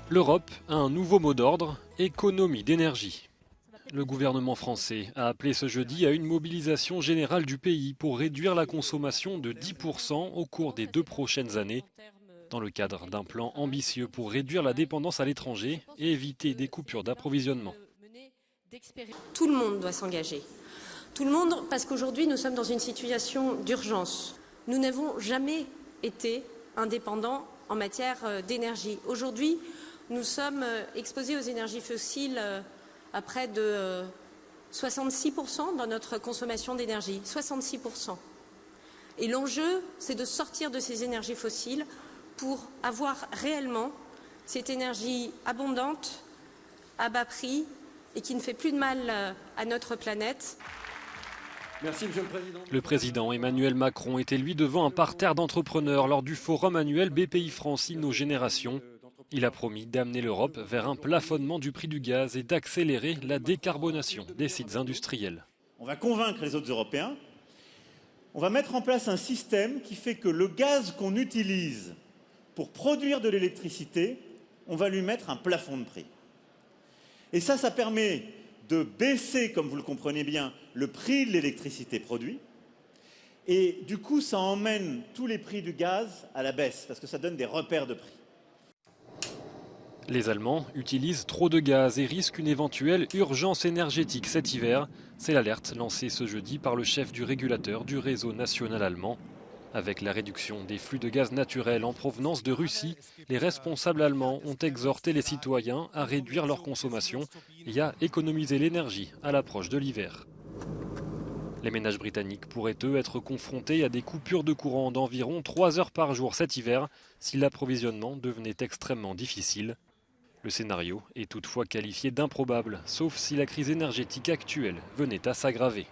L'Europe a un nouveau mot d'ordre, économie d'énergie. Le gouvernement français a appelé ce jeudi à une mobilisation générale du pays pour réduire la consommation de 10% au cours des 2 prochaines années, dans le cadre d'un plan ambitieux pour réduire la dépendance à l'étranger et éviter des coupures d'approvisionnement. Tout le monde doit s'engager. Tout le monde, parce qu'aujourd'hui nous sommes dans une situation d'urgence. Nous n'avons jamais été indépendants en matière d'énergie. Aujourd'hui, nous sommes exposés aux énergies fossiles à près de 66% dans notre consommation d'énergie. 66%. Et l'enjeu, c'est de sortir de ces énergies fossiles pour avoir réellement cette énergie abondante, à bas prix et qui ne fait plus de mal à notre planète. Merci, Monsieur le Président. Le président Emmanuel Macron était lui devant un parterre d'entrepreneurs lors du forum annuel BPI France Innogénération. Il a promis d'amener l'Europe vers un plafonnement du prix du gaz et d'accélérer la décarbonation des sites industriels. On va convaincre les autres Européens. On va mettre en place un système qui fait que le gaz qu'on utilise pour produire de l'électricité, on va lui mettre un plafond de prix. Et ça permet de baisser, comme vous le comprenez bien, le prix de l'électricité produite. Et du coup, ça emmène tous les prix du gaz à la baisse, parce que ça donne des repères de prix. Les Allemands utilisent trop de gaz et risquent une éventuelle urgence énergétique cet hiver. C'est l'alerte lancée ce jeudi par le chef du régulateur du réseau national allemand. Avec la réduction des flux de gaz naturel en provenance de Russie, les responsables allemands ont exhorté les citoyens à réduire leur consommation et à économiser l'énergie à l'approche de l'hiver. Les ménages britanniques pourraient, eux, être confrontés à des coupures de courant d'environ 3 heures par jour cet hiver si l'approvisionnement devenait extrêmement difficile. Le scénario est toutefois qualifié d'improbable, sauf si la crise énergétique actuelle venait à s'aggraver.